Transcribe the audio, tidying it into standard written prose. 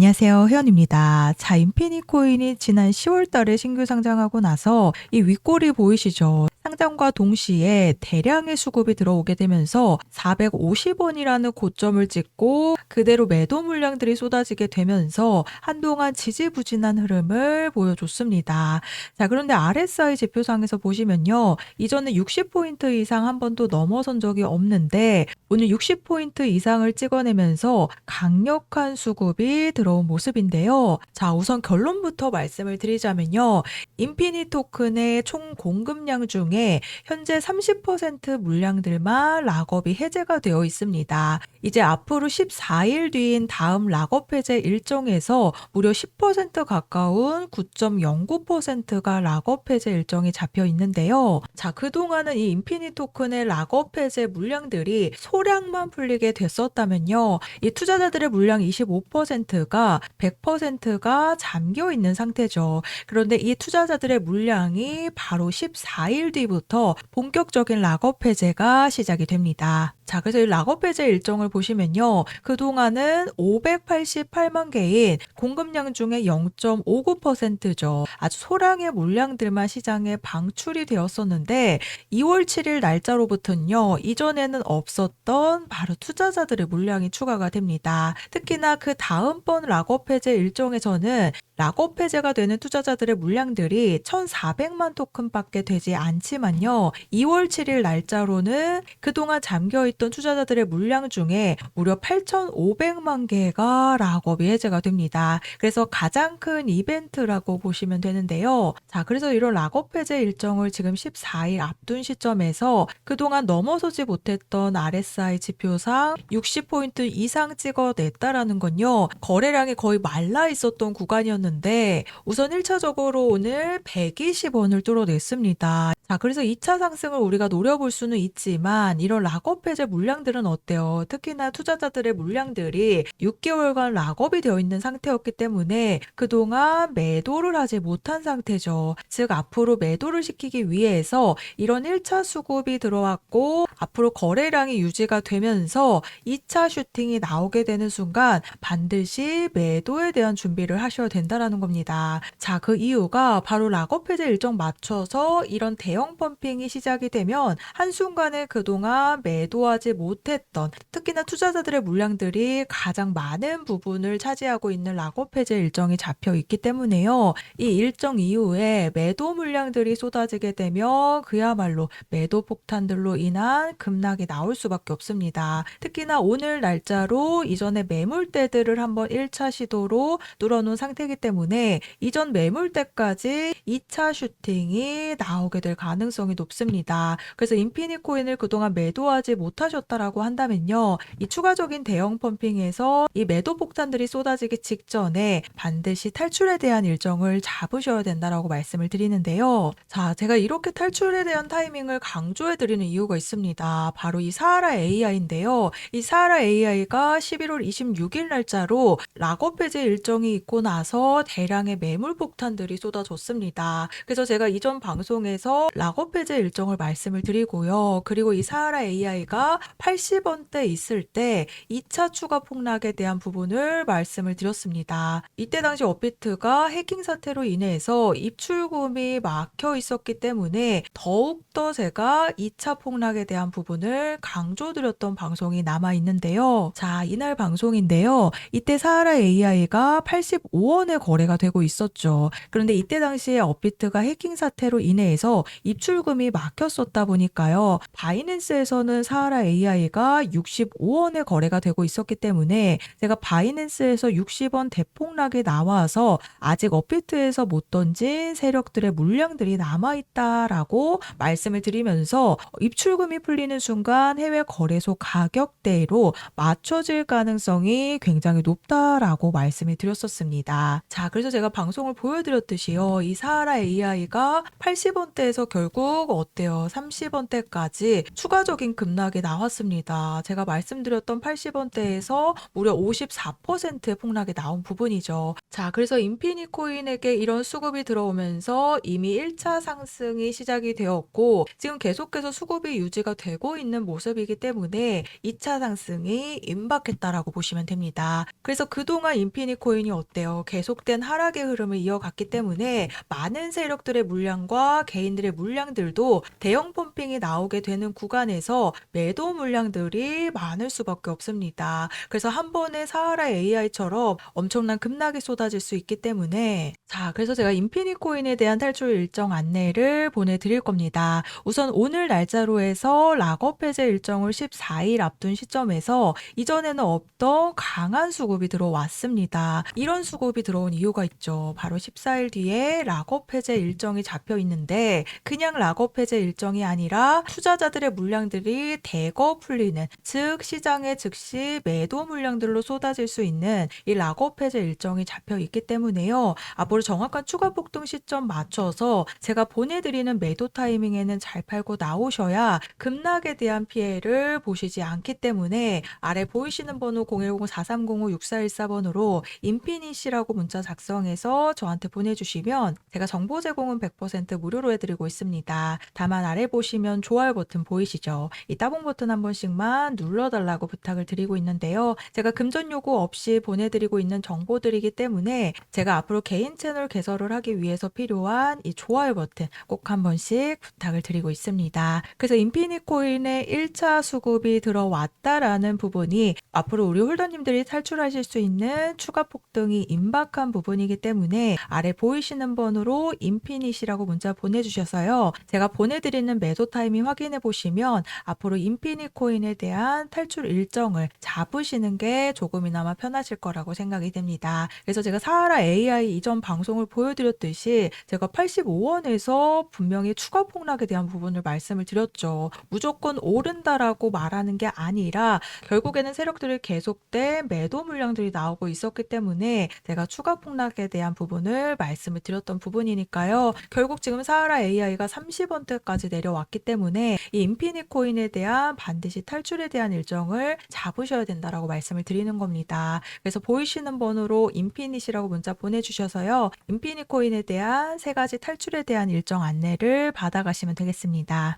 안녕하세요. 회원입니다. 자, 인피니코인이 지난 10월 달에 신규 상장하고 나서 이 윗골이 보이시죠? 상장과 동시에 대량의 수급이 들어오게 되면서 450원이라는 고점을 찍고 그대로 매도 물량들이 쏟아지게 되면서 한동안 지지부진한 흐름을 보여줬습니다. 자, 그런데 RSI 지표상에서 보시면요. 이전에 60포인트 이상 한 번도 넘어선 적이 없는데 오늘 60포인트 이상을 찍어내면서 강력한 수급이 들어온 모습인데요. 자, 우선 결론부터 말씀을 드리자면요. 인피니 토큰의 총 공급량 중에 현재 30% 물량들만 락업이 해제가 되어 있습니다. 이제 앞으로 14일 뒤인 다음 락업 해제 일정에서 무려 10% 가까운 9.09%가 락업 해제 일정이 잡혀 있는데요. 자, 그동안은 이 인피니 토큰의 락업 해제 물량들이 소량만 풀리게 됐었다면요. 이 투자자들의 물량 25%가 100%가 잠겨 있는 상태죠. 그런데 이 투자자들의 물량이 바로 14일 뒤부터 본격적인 락업 해제가 시작이 됩니다. 자, 그래서 이 락업 해제 일정을 보시면요. 그동안은 588만 개인 공급량 중에 0.59%죠. 아주 소량의 물량들만 시장에 방출이 되었었는데 2월 7일 날짜로부터는요. 이전에는 없었던 바로 투자자들의 물량이 추가가 됩니다. 특히나 그 다음번 락업 해제 일정에서는 락업 해제가 되는 투자자들의 물량들이 1,400만 토큰밖에 되지 않지만요. 2월 7일 날짜로는 그동안 잠겨있던 투자자들의 물량 중에 무려 8,500만 개가 락업이 해제가 됩니다. 그래서 가장 큰 이벤트라고 보시면 되는데요. 자, 그래서 이런 락업 해제 일정을 지금 14일 앞둔 시점에서 그동안 넘어서지 못했던 RSI 지표상 60포인트 이상 찍어냈다라는 건요. 거래량이 거의 말라 있었던 구간이었는데 우선 1차적으로 오늘 120원을 뚫어냈습니다. 자, 그래서 2차 상승을 우리가 노려볼 수는 있지만 이런 락업 해제 물량들은 어때요? 특히나 투자자들의 물량들이 6개월간 락업이 되어 있는 상태였기 때문에 그동안 매도를 하지 못한 상태죠. 즉 앞으로 매도를 시키기 위해서 이런 1차 수급이 들어왔고 앞으로 거래량이 유지가 되면서 2차 슈팅이 나오게 되는 순간 반드시 매도에 대한 준비를 하셔야 된다라는 겁니다. 자, 그 이유가 바로 락업 해제 일정 맞춰서 이런 대형 펌핑이 시작이 되면 한순간에 그동안 매도하지 못했던 특히나 투자자들의 물량들이 가장 많은 부분을 차지하고 있는 락업 해제 일정이 잡혀 있기 때문에요. 이 일정 이후에 매도 물량들이 쏟아지게 되면 그야말로 매도 폭탄들로 인한 급락이 나올 수밖에 없습니다. 특히나 오늘 날짜로 이전에 매물대들을 한번 1차 시도로 뚫어놓은 상태이기 때문에 이전 매물대까지 2차 슈팅이 나오게 될 가능성이 높습니다. 그래서 인피니코인을 그동안 매도하지 못하셨다라고 한다면요. 이 추가적인 대형 펌핑에서 이 매도 폭탄들이 쏟아지기 직전에 반드시 탈출에 대한 일정을 잡으셔야 된다라고 말씀을 드리는데요. 자, 제가 이렇게 탈출에 대한 타이밍을 강조해 드리는 이유가 있습니다. 바로 이 사하라 AI인데요. 이 사하라 AI가 11월 26일 날짜로 락업 해제 일정이 있고 나서 대량의 매물 폭탄들이 쏟아졌습니다. 그래서 제가 이전 방송에서 락업 해제 일정을 말씀을 드리고요. 그리고 이 사하라 AI가 80원대 있을 때 2차 추가 폭락에 대한 부분을 말씀을 드렸습니다. 이때 당시 업비트가 해킹 사태로 인해서 입출금이 막혀 있었기 때문에 더욱더 제가 2차 폭락에 대한 부분을 강조드렸던 방송이 남아 있는데요. 자, 이날 방송인데요. 이때 사하라 AI가 85원에 거래가 되고 있었죠. 그런데 이때 당시에 업비트가 해킹 사태로 인해서 입출금이 막혔었다 보니까요. 바이낸스에서는 사하라 AI가 65원에 거래가 되고 있었기 때문에 제가 바이낸스에서 60원 대폭락이 나와서 아직 업비트에서 못 던진 세력들의 물량들이 남아있다라고 말씀을 드리면서 입출금이 풀리는 순간 해외 거래소 가격대로 맞춰질 가능성이 굉장히 높다라고 말씀을 드렸었습니다. 자, 그래서 제가 방송을 보여드렸듯이요. 이 사하라 AI가 80원대에서 결국 어때요? 30원대까지 추가적인 급락이 나왔습니다. 제가 말씀드렸던 80원대에서 무려 54%의 폭락이 나온 부분이죠. 자, 그래서 인피니 코인에게 이런 수급이 들어오면서 이미 1차 상승이 시작이 되었고 지금 계속해서 수급이 유지가 되고 있는 모습이기 때문에 2차 상승이 임박했다라고 보시면 됩니다. 그래서 그동안 인피니 코인이 어때요? 계속된 하락의 흐름을 이어갔기 때문에 많은 세력들의 물량과 개인들의 물량들도 대형 펌핑이 나오게 되는 구간에서 매도 물량들이 많을 수밖에 없습니다. 그래서 한 번에 사하라 AI처럼 엄청난 급락이 쏟아질 수 있기 때문에 자, 그래서 제가 인피니 코인에 대한 탈출 일정 안내를 보내드릴 겁니다. 우선 오늘 날짜로 해서 락업 해제 일정을 14일 앞둔 시점에서 이전에는 없던 강한 수급이 들어왔습니다. 이런 수급이 들어온 이유가 있죠. 바로 14일 뒤에 락업 해제 일정이 잡혀 있는데 그냥 락업 해제 일정이 아니라 투자자들의 물량들이 대거 풀리는 즉 시장에 즉시 매도 물량들로 쏟아질 수 있는 이 락업 해제 일정이 잡혀 있기 때문에요. 앞으로 정확한 추가 폭등 시점 맞춰서 제가 보내드리는 매도 타이밍에는 잘 팔고 나오셔야 급락에 대한 피해를 보시지 않기 때문에 아래 보이시는 번호 010-4305-6414번으로 인피니시라고 문자 작성해서 저한테 보내주시면 제가 정보 제공은 100% 무료로 해드리고 있습니다. 다만 아래 보시면 좋아요 버튼 보이시죠? 이 따봉 버튼 한 번씩만 눌러달라고 부탁을 드리고 있는데요. 제가 금전 요구 없이 보내드리고 있는 정보들이기 때문에 제가 앞으로 개인 채널 개설을 하기 위해서 필요한 이 좋아요 버튼 꼭 한 번씩 부탁을 드리고 있습니다. 그래서 인피니 코인의 1차 수급이 들어왔다라는 부분이 앞으로 우리 홀더님들이 탈출하실 수 있는 추가 폭등이 임박한 부분이기 때문에 아래 보이시는 번호로 인피니시라고 문자 보내주셔서요. 제가 보내드리는 매도 타이밍 확인해 보시면 앞으로 인피니 코인에 대한 탈출 일정을 잡으시는 게 조금이나마 편하실 거라고 생각이 됩니다. 그래서 제가 사하라 AI 이전 방송을 보여드렸듯이 제가 85원에서 분명히 추가 폭락에 대한 부분을 말씀을 드렸죠. 무조건 오른다라고 말하는 게 아니라 결국에는 세력들이 계속된 매도 물량들이 나오고 있었기 때문에 제가 추가 폭락에 대한 부분을 말씀을 드렸던 부분이니까요. 결국 지금 사하라 AI가 30원대까지 내려왔기 때문에 이 인피니 코인에 대한 반드시 탈출에 대한 일정을 잡으셔야 된다라고 말씀을 드리는 겁니다. 그래서 보이시는 번호로 인피니시라고 문자 보내주셔서요. 인피니 코인에 대한 3가지 탈출에 대한 일정 안내를 받아가시면 되겠습니다.